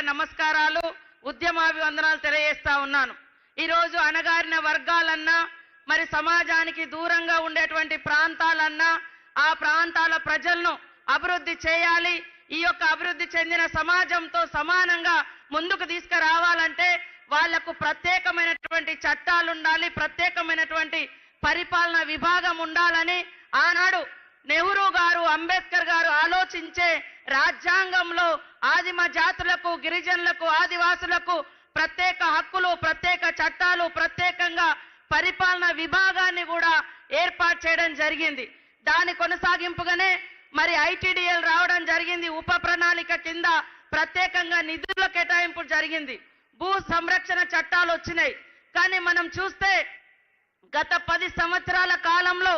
నమస్కారాలు ఉద్యమాభివందనాలు తెలియజేస్తా ఉన్నాను। ఈ రోజు అణగారిన వర్గాలన్నా మరి సమాజానికి దూరంగా ఉండేటువంటి ప్రాంతాలన్నా ఆ ప్రాంతాల ప్రజలను అభివృద్ధి చేయాలి। ఈ యొక్క అభివృద్ధి చెందిన సమాజంతో సమానంగా ముందుకు తీసుకురావాలంటే వాళ్లకు ప్రత్యేకమైనటువంటి చట్టాలు ఉండాలి, ప్రత్యేకమైనటువంటి పరిపాలన విభాగం ఉండాలని ఆనాడు నెహ్రూ గారు అంబేద్కర్ గారు ఆలోచించే రాజ్యాంగంలో ఆదిమ జాతులకు గిరిజనులకు ఆదివాసులకు ప్రత్యేక హక్కులు ప్రత్యేక చట్టాలు ప్రత్యేకంగా పరిపాలన విభాగాన్ని కూడా ఏర్పాటు చేయడం జరిగింది। దాని కొనసాగింపుగానే మరి ఐటీడీఎల్ రావడం జరిగింది। ఉప ప్రణాళిక కింద ప్రత్యేకంగా నిధుల కేటాయింపు జరిగింది। భూ సంరక్షణ చట్టాలు వచ్చినాయి। కానీ మనం చూస్తే గత 10 సంవత్సరాల కాలంలో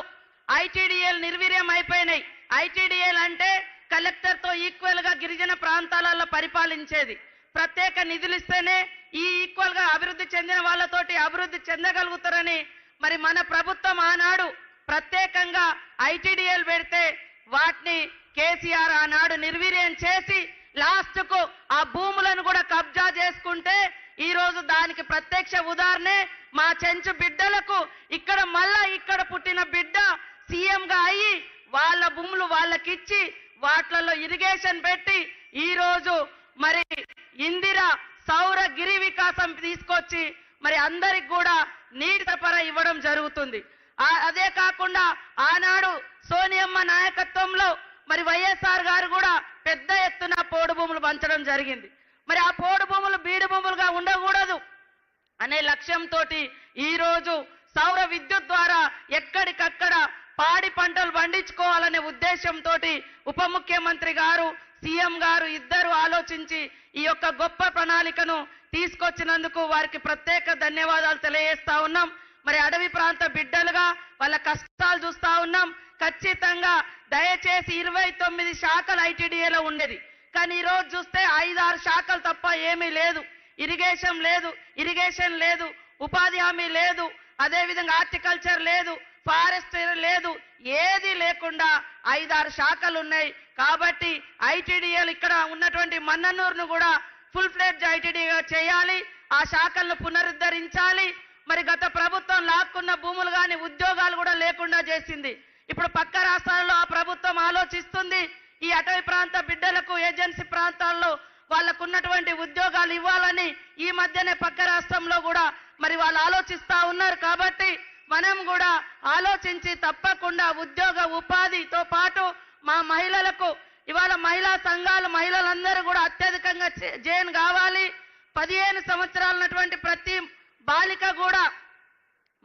ఐటీడీఎల్ నిర్వీర్యం అయిపోయినాయి। ఐటీడీఎల్ అంటే కలెక్టర్ తో ఈక్వల్ గా గిరిజన ప్రాంతాలలో పరిపాలించేది। ప్రత్యేక నిధులు ఇస్తేనే ఈ ఈక్వల్ గా అభివృద్ధి చెందిన వాళ్ళతోటి అభివృద్ధి చెందగలుగుతారని మరి మన ప్రభుత్వం ఆనాడు ప్రత్యేకంగా ఐటీడీఎల్ పెడితే వాటిని కేసీఆర్ ఆనాడు నిర్వీర్యం చేసి లాస్ట్ కు ఆ భూములను కూడా కబ్జా చేసుకుంటే ఈ రోజు దానికి ప్రత్యక్ష ఉదాహరణే మా చెంచు బిడ్డలకు ఇక్కడ మళ్ళా ఇక్కడ పుట్టిన బిడ్డ సీఎం గా అయ్యి వాళ్ళ భూములు వాళ్ళకిచ్చి వాట్లలో ఇరిగేషన్ పెట్టి ఈ రోజు మరి ఇందిరా సౌర గిరి వికాసం తీసుకొచ్చి మరి అందరికి కూడా నీటి సరఫరా ఇవ్వడం జరుగుతుంది। అదే కాకుండా ఆనాడు సోనియమ్మ నాయకత్వంలో మరి వైఎస్ఆర్ గారు కూడా పెద్ద ఎత్తున పోడు భూములు పంచడం జరిగింది। మరి ఆ పోడు భూములు బీడు భూములుగా ఉండకూడదు అనే లక్ష్యంతో ఈ రోజు సౌర విద్యుత్ ద్వారా ఎక్కడికక్కడ పాడి పంటలు పండించుకోవాలనే ఉద్దేశంతో ఉప ముఖ్యమంత్రి గారు సీఎం గారు ఇద్దరు ఆలోచించి ఈ యొక్క గొప్ప ప్రణాళికను తీసుకొచ్చినందుకు వారికి ప్రత్యేక ధన్యవాదాలు తెలియజేస్తా ఉన్నాం। మరి అడవి ప్రాంత బిడ్డలుగా వాళ్ళ కష్టాలు చూస్తా ఉన్నాం। ఖచ్చితంగా దయచేసి 29 శాఖలు ఐటీడీఏలో ఉండేది, కానీ ఈ రోజు చూస్తే 5-6 శాఖలు తప్ప ఏమీ లేదు। ఇరిగేషన్ లేదు, ఉపాధి హామీ లేదు, అదేవిధంగా హార్టికల్చర్ లేదు, ఫారెస్ట్ లేదు, ఏది లేకుండా 5-6 శాఖలు ఉన్నాయి। కాబట్టి ఐటీడీఏలు ఇక్కడ ఉన్నటువంటి మన్ననూరును కూడా ఫుల్ ఫ్లెడ్జ్ ఐటీడీగా చేయాలి, ఆ శాఖలను పునరుద్ధరించాలి। మరి గత ప్రభుత్వం లాక్కున్న భూములు కానీ ఉద్యోగాలు కూడా లేకుండా చేసింది। ఇప్పుడు పక్క రాష్ట్రాల్లో ఆ ప్రభుత్వం ఆలోచిస్తుంది ఈ అటవీ ప్రాంత బిడ్డలకు ఏజెన్సీ ప్రాంతాల్లో వాళ్ళకు ఉన్నటువంటి ఉద్యోగాలు ఇవ్వాలని। ఈ మధ్యనే పక్క రాష్ట్రంలో కూడా మరి వాళ్ళు ఆలోచిస్తా ఉన్నారు। కాబట్టి మనం కూడా ఆలోచించి తప్పకుండా ఉద్యోగ ఉపాధితో పాటు మా మహిళలకు ఇవాళ మహిళా సంఘాలు మహిళలందరూ కూడా అత్యధికంగా జాయిన్ కావాలి। 15 సంవత్సరాలు ఉన్నటువంటి ప్రతి బాలిక కూడా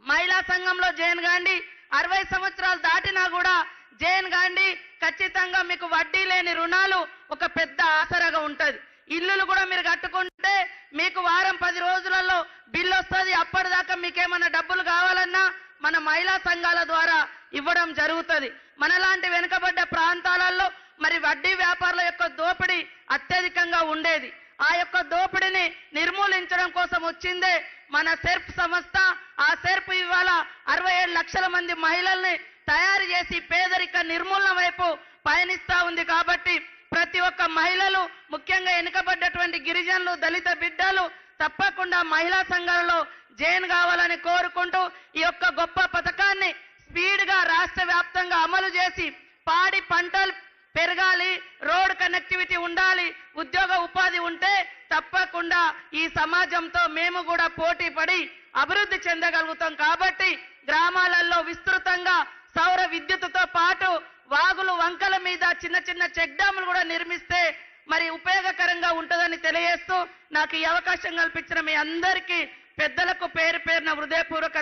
మహిళా సంఘంలో జాయిన్ కాండి, 60 సంవత్సరాలు దాటినా కూడా జాయిన్ కాండి। ఖచ్చితంగా మీకు వడ్డీ లేని రుణాలు ఒక పెద్ద ఆసరాగా ఉంటది। ఇల్లులు కూడా మీరు కట్టుకుంటే మీకు వారం 10 రోజులలో బిల్లు వస్తుంది। అప్పటిదాకా మీకేమన్నా డబ్బులు కావాలన్నా మన మహిళా సంఘాల ద్వారా ఇవ్వడం జరుగుతుంది। మనలాంటి వెనుకబడ్డ ప్రాంతాలలో మరి వడ్డీ వ్యాపారుల యొక్క దోపిడీ అత్యధికంగా ఉండేది। ఆ యొక్క దోపిడీని నిర్మూలించడం కోసం వచ్చిందే మన సెర్ప్ సంస్థ। ఆ సెర్ప్ ఇవాళ 67 లక్షల మంది మహిళల్ని తయారు చేసి పేదరిక నిర్మూలన వైపు పయనిస్తా ఉంది। కాబట్టి ప్రతి ఒక్క మహిళలు ముఖ్యంగా వెనుకబడ్డటువంటి గిరిజనులు దళిత బిడ్డలు తప్పకుండా మహిళా సంఘాలలో జాయిన్ కావాలని కోరుకుంటూ ఈ యొక్క గొప్ప పథకాన్ని స్పీడ్ గా రాష్ట్ర వ్యాప్తంగా అమలు చేసి పాడి పంటలు పెరగాలి, రోడ్ కనెక్టివిటీ ఉండాలి, ఉద్యోగ ఉపాధి ఉంటే తప్పకుండా ఈ సమాజంతో మేము కూడా పోటీ పడి అభివృద్ధి చెందగలుగుతాం। కాబట్టి గ్రామాలలో విస్తృతంగా సౌర విద్యుత్తుతో పాటు వాగులు వంకల మీద చిన్న చిన్న చెక్ డ్యాములు కూడా నిర్మిస్తే మరి ఉపయోగకరంగా ఉంటుందని తెలియజేస్తూ నాకు ఈ అవకాశం కల్పించిన మీ అందరికీ పెద్దలకు పేరు పేరున హృదయపూర్వక